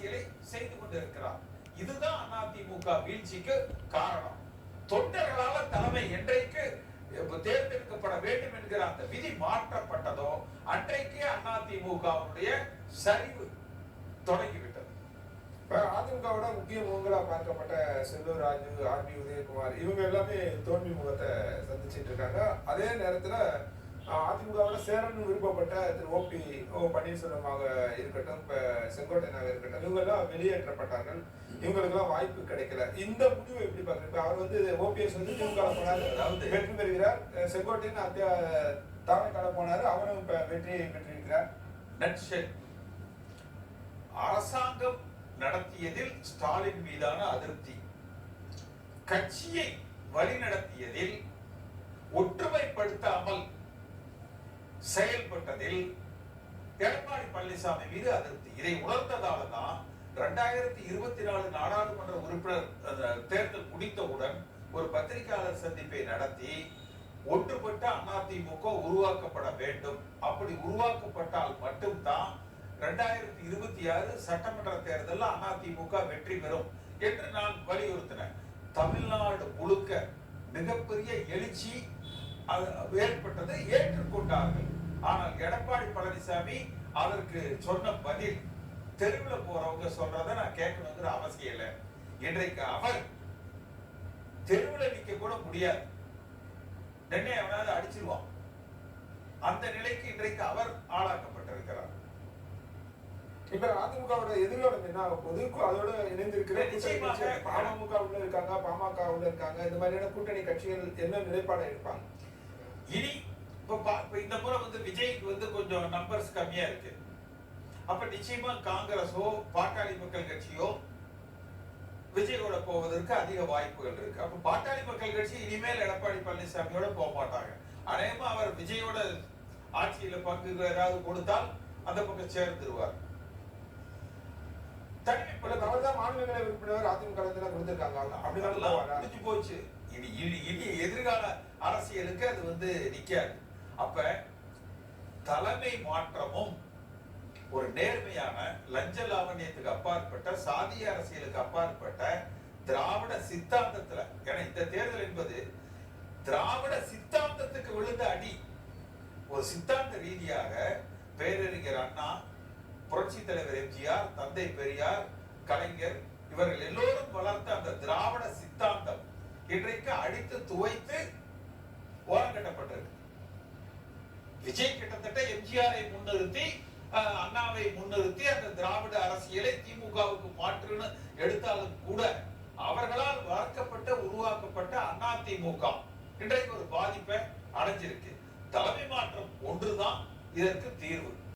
அரசியலை செய்து கொண்டிருக்கிறார். இதுதான் அதிமுக வீழ்ச்சிக்கு காரணம். தொண்டர்களால தலைமை என்றைக்கு தேர்ந்தெடுக்கப்பட வேண்டும் என்கிற அந்த விதி மாற்றப்பட்டதோ அன்றைக்கே அதிமுகவுடைய சரிவு தொடங்கிவிட்டது. அதிமுகவோட முக்கிய முகங்களா பார்க்கப்பட்ட செல்லூர் ராஜு, ஆர்.பி. உதயகுமார் இவங்க எல்லாமே தோல்வி முகத்தை சந்திச்சிட்டு இருக்காங்க. அதே நேரத்துல அதிமுகவோட சேரன்னு விருப்பப்பட்ட திரு ஓ பன்னீர்செல்வமாக இருக்கட்டும், இப்ப செங்கோட்டையனாக இருக்கட்டும், இவங்க எல்லாம் வெளியேற்றப்பட்டார்கள். இவங்களுக்கு எல்லாம் வாய்ப்பு கிடைக்கல. இந்த முடிவை எப்படி பாக்குறீங்க? இப்ப அவர் வந்து ஓபிஎஸ் வந்து திமுக போனாரு, வெற்றி பெறுகிறார். செங்கோட்டையன் தாவேக்கால போனாரு, அவரும் இப்ப வெற்றியை பெற்றிருக்கிறார். அரசாங்கம் நடத்தியதில் ஸ்டாலின் மீதான அதிருப்தி, கட்சியை வழிநடத்தியதில் ஒற்றுமைப்படுத்தாமல் செயல்பட்டதில் எடப்பாடி பழனிசாமி மீது அதிருப்தி. இதை உணர்ந்ததால தான் 2024 நாடாளுமன்ற உறுப்பினர் தேர்தல் முடித்தவுடன் ஒரு பத்திரிகையாளர் சந்திப்பை நடத்தி ஒன்றுபட்ட அதிமுக உருவாக்கப்பட வேண்டும். அப்படி உருவாக்கப்பட்டால் மட்டும்தான் 2026 சட்டமன்ற தேர்தலில் அதிமுக வெற்றி பெறும் என்று நான் வலியுறுத்தினேன். தமிழ்நாடு முழுக்க மிகப்பெரிய எழுச்சி ஏற்பட்டது, ஏற்றுக்கொண்டார்கள். ஆனால் எடப்பாடி பழனிசாமி அதற்கு சொன்ன பதில், தெருவில் போறவங்க சொல்றதை நான் கேட்கணுங்கிற அவசியம் இல்லை. இன்றைக்கு அவர் தெருவில் நிக்க கூட முடியாது, நெண்ணை அவனாவது அடிச்சிருவான். அந்த நிலைக்கு இன்றைக்கு அவர் ஆளாக்கப்பட்டிருக்கிறார். இப்ப அதிமுகவோட எதிர்காலம் என்ன ஆக போகுது? அதோட இணைந்திருக்கிற அமமுக உள்ள இருக்காங்க, பாமக உள்ள இருக்காங்க, இந்த மாதிரியான கூட்டணி கட்சிகள் என்ன நிலைப்பாடு எடுப்பாங்க? இனி இந்த முறை வந்து விஜய்க்கு வந்து கொஞ்சம் நம்பர்ஸ் கம்மியா இருக்கு. அப்ப நிச்சயமா காங்கிரஸோ பாட்டாளி மக்கள் கட்சியோ விஜயோட போவதற்கு அதிக வாய்ப்புகள் இருக்கு. அப்ப பாட்டாளி மக்கள் கட்சி இனிமேல் எடப்பாடி பழனிசாமியோட போக மாட்டாங்க. அநேகமா அவர் விஜயோட ஆட்சியில பங்கு ஏதாவது கொடுத்தால் அந்த பக்கம் சேர்ந்துருவார். மாநிலங்களவை உறுப்பினர் அதிமுக கொடுத்திருக்காங்க, போச்சு. இனி எதிர்கால அரசியலுக்கு அது வந்து நிக்காது. அப்ப தலைமை மாற்றமும் ஒரு நேர்மையான லஞ்ச லாவண்யத்துக்கு அப்பாற்பட்ட, சாதிய அரசியலுக்கு அப்பாற்பட்ட திராவிட சித்தாந்தத்துல, ஏன்னா இந்த தேர்தல் என்பது திராவிட சித்தாந்தத்துக்கு விழுந்த அடி. ஒரு சித்தாந்த ரீதியாக பேரறிஞர் அண்ணா, புரட்சி தலைவர் எம்ஜிஆர், தந்தை பெரியார், கலைஞர் இவர்கள் எல்லோரும் வளர்த்த அந்த திராவிட சித்தாந்தம் இன்றைக்கு அடித்து துவைத்து ஓரங்கட்டப்பட்டிருக்கு. விஜய் கிட்டத்தட்ட எம்ஜிஆரை முன்னிறுத்தி, அண்ணாவை முன்னிறுத்தி அந்த திராவிட அரசியலை திமுகவுக்கு மாற்றுன்னு எடுத்தாலும் கூட அவர்களால் வளர்க்கப்பட்ட உருவாக்கப்பட்ட அதிமுக இன்றைக்கு ஒரு பாதிப்பை அடைஞ்சிருக்கு. தலைமை மாற்றம் ஒன்றுதான் இதற்கு தீர்வு.